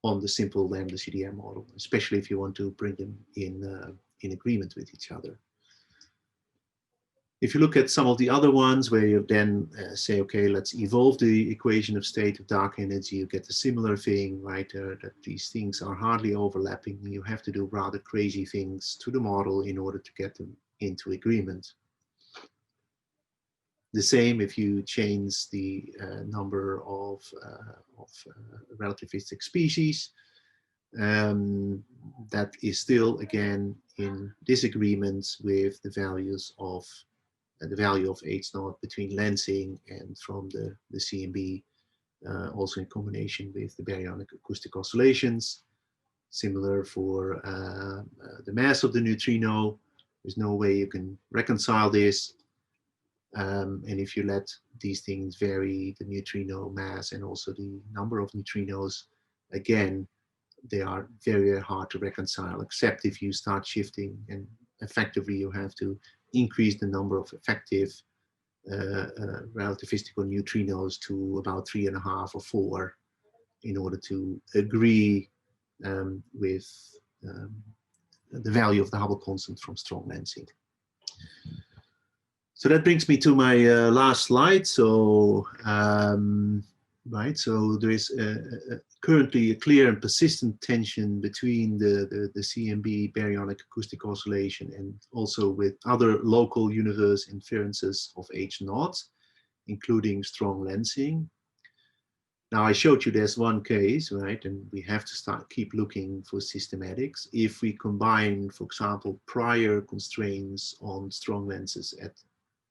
on the simple lambda CDM model, especially if you want to bring them in agreement with each other. If you look at some of the other ones where you then say, okay, let's evolve the equation of state of dark energy, you get a similar thing, right? That these things are hardly overlapping. You have to do rather crazy things to the model in order to get them into agreement. The same if you change the number of relativistic species. That is still, again, in disagreement with the values of the value of H0 between lensing and from the CMB, also in combination with the baryonic acoustic oscillations. Similar for the mass of the neutrino. There's no way you can reconcile this. And if you let these things vary, the neutrino mass and also the number of neutrinos, again, they are very, very hard to reconcile, except if you start shifting, and effectively you have to increase the number of effective relativistical neutrinos to about 3.5 or 4 in order to agree with the value of the Hubble constant from strong lensing. So that brings me to my last slide. So, right, so there is currently a clear and persistent tension between the CMB baryonic acoustic oscillation and also with other local universe inferences of H0, including strong lensing. Now I showed you there's one case, right, and we have to keep looking for systematics. If we combine, for example, prior constraints on strong lenses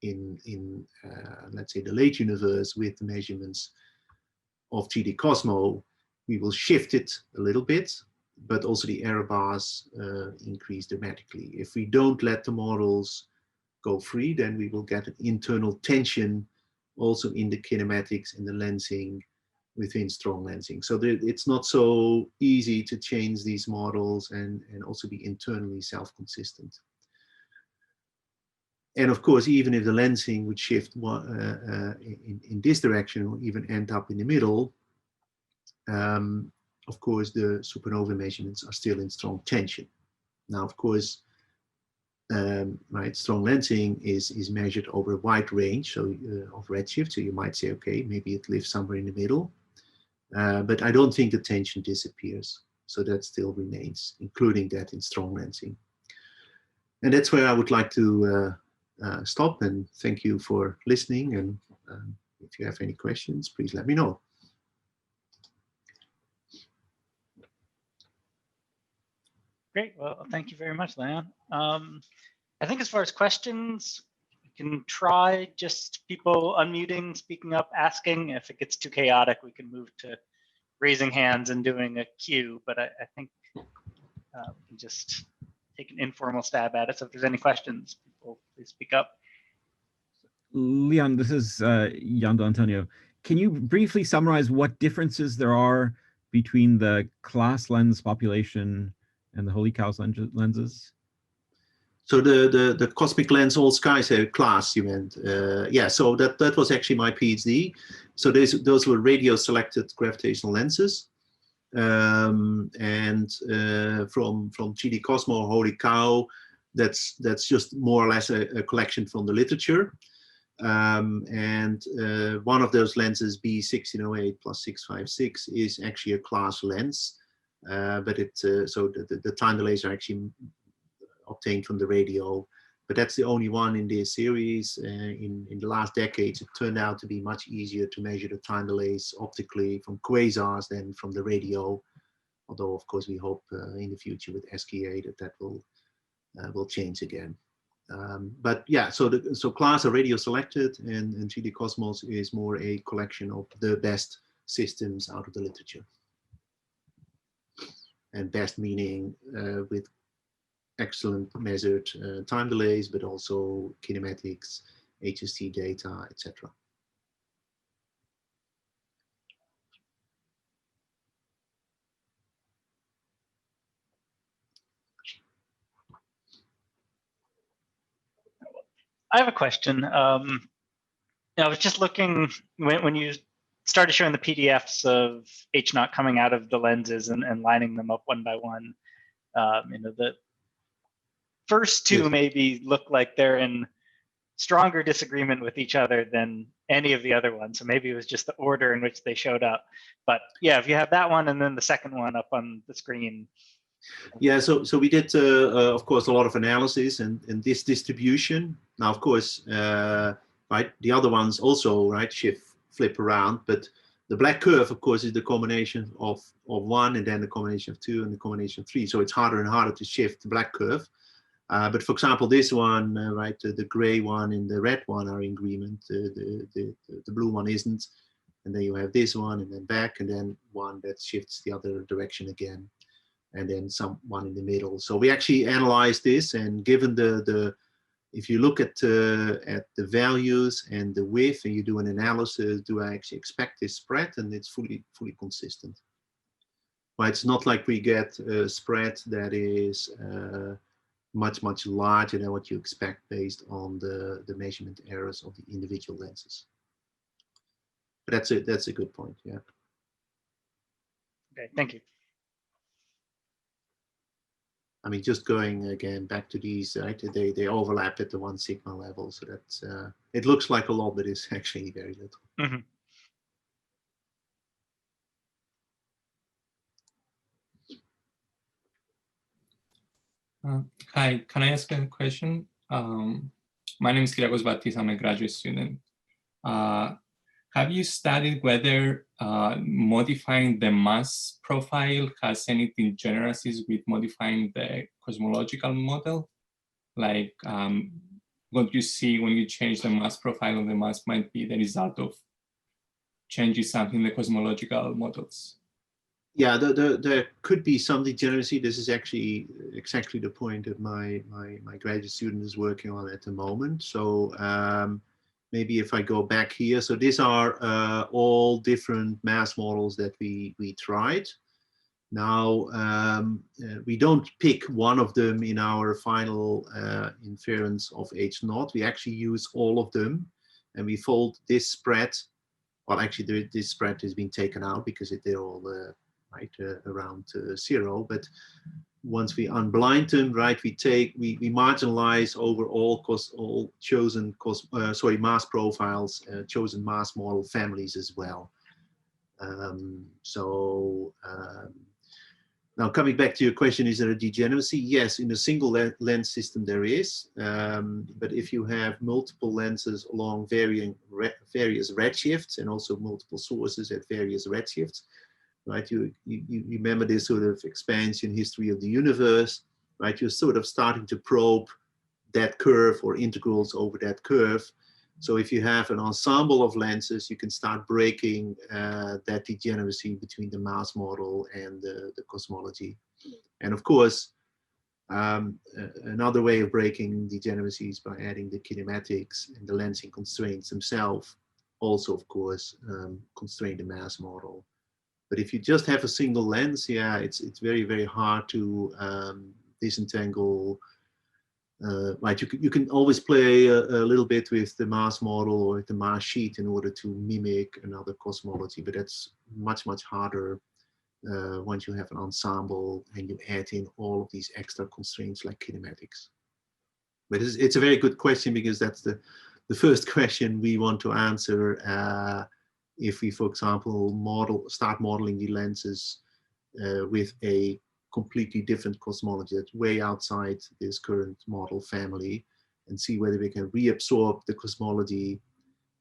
in let's say the late universe with the measurements of 3D Cosmo, we will shift it a little bit, but also the error bars increase dramatically. If we don't let the models go free, then we will get an internal tension also in the kinematics and the lensing within strong lensing. So it's not so easy to change these models and also be internally self-consistent. And of course, even if the lensing would shift in this direction or even end up in the middle, of course, the supernova measurements are still in strong tension. Now, of course, right, strong lensing is measured over a wide range of redshift. So you might say, okay, maybe it lives somewhere in the middle. But I don't think the tension disappears. So that still remains, including that in strong lensing. And that's where I would like to stop, and thank you for listening. And if you have any questions, please let me know. Great. Well, thank you very much, Leon. I think as far as questions, we can try just people unmuting, speaking up, asking. If it gets too chaotic, we can move to raising hands and doing a queue. But I think we can just take an informal stab at it. So if there's any questions, people please speak up. Leon, this is Yando Antonio. Can you briefly summarize what differences there are between the class lens population and the Holy Cow lenses? So the cosmic lens all skies class, you meant? Yeah, so that was actually my PhD. So those were radio selected gravitational lenses. And from GD Cosmo, Holy Cow, that's just more or less a collection from the literature. And one of those lenses, B1608 plus 656, is actually a class lens. But so the time delays are actually obtained from the radio, but that's the only one in this series. In the last decades, it turned out to be much easier to measure the time delays optically from quasars than from the radio. Although, of course, we hope in the future with SKA that will change again. But yeah, so class are radio selected, and 3D Cosmos is more a collection of the best systems out of the literature. And best meaning with excellent measured time delays, but also kinematics, HST data, etc. I have a question. I was just looking when you started showing the PDFs of H0 coming out of the lenses and lining them up one by one. The first two maybe look like they're in stronger disagreement with each other than any of the other ones. So maybe it was just the order in which they showed up. But yeah, if you have that one and then the second one up on the screen. Yeah, so we did, of course, a lot of analysis and this distribution. Now, of course, right, the other ones also, right, flip around, but the black curve, of course, is the combination of one and then the combination of two and the combination of three. So it's harder and harder to shift the black curve. But for example, this one, right, the gray one and the red one are in agreement. The blue one isn't. And then you have this one and then back, and then one that shifts the other direction again, and then one in the middle. So we actually analyzed this, and given if you look at the values and the width, and you do an analysis, do I actually expect this spread? And it's fully consistent. But it's not like we get a spread that is much larger than what you expect based on the measurement errors of the individual lenses. But that's a good point. Yeah. Okay, thank you. I mean, just going again back to these, right? They overlap at the 1 sigma level, so that's it looks like a lot, but it's actually very little. Mm-hmm. Hi, can I ask a question? My name is Kyriakos Batis. I'm a graduate student. Have you studied whether modifying the mass profile has anything generous with modifying the cosmological model? Like what you see when you change the mass profile of the mass might be the result of changing something in the cosmological models. Yeah, there could be some degeneracy. This is actually exactly the point that my graduate student is working on at the moment. So maybe if I go back here, so these are all different mass models that we tried. Now we don't pick one of them in our final inference of H0. We actually use all of them, and we fold this spread. Well, actually, this spread has been taken out because they're all right around 0. But once we unblind them, right, we marginalize over all chosen mass profiles, chosen mass model families as well. Now coming back to your question, is there a degeneracy? Yes, in a single lens system there is, but if you have multiple lenses along various redshifts and also multiple sources at various redshifts, right? You remember this sort of expansion history of the universe, right? You're sort of starting to probe that curve or integrals over that curve. So if you have an ensemble of lenses, you can start breaking that degeneracy between the mass model and the cosmology. And of course, another way of breaking degeneracy is by adding the kinematics and the lensing constraints themselves. Also, of course, constrain the mass model. But if you just have a single lens, yeah, it's very, very hard to disentangle. Right, you can always play a little bit with the mass model or the mass sheet in order to mimic another cosmology, but that's much, much harder once you have an ensemble and you add in all of these extra constraints like kinematics. But it's a very good question, because that's the first question we want to answer if we, for example, start modeling the lenses with a completely different cosmology that's way outside this current model family, and see whether we can reabsorb the cosmology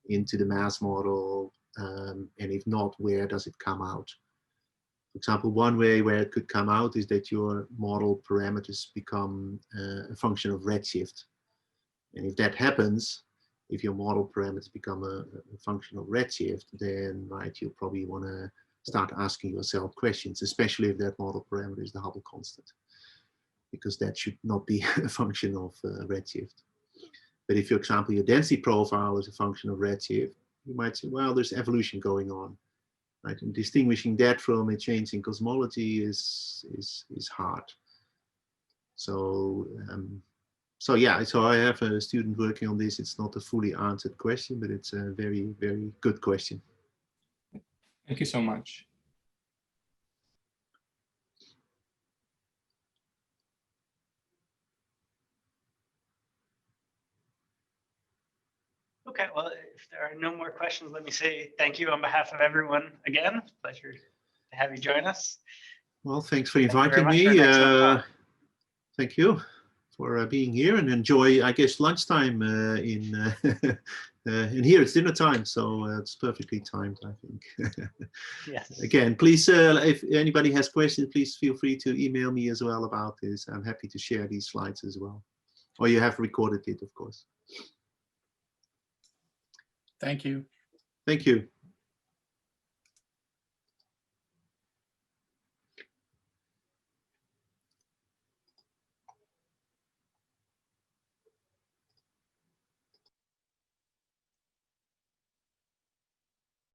into the mass model, and if not, where does it come out? For example, one way where it could come out is that your model parameters become a function of redshift. And if that happens, if your model parameters become a function of redshift, then right, you probably want to start asking yourself questions, especially if that model parameter is the Hubble constant, because that should not be a function of redshift. But if, for example, your density profile is a function of redshift, you might say, well, there's evolution going on, right? And distinguishing that from a change in cosmology is hard. So yeah, so I have a student working on this. It's not a fully answered question, but it's a very, very good question. Thank you so much. Okay, well, if there are no more questions, let me say thank you on behalf of everyone again. Pleasure to have you join us. Well, thanks for inviting me. Thank you for being here, and enjoy, I guess, lunchtime in here it's dinner time, so it's perfectly timed, I think. Yes. Again, please, if anybody has questions, please feel free to email me as well about this. I'm happy to share these slides as well. Or you have recorded it, of course. Thank you. Thank you.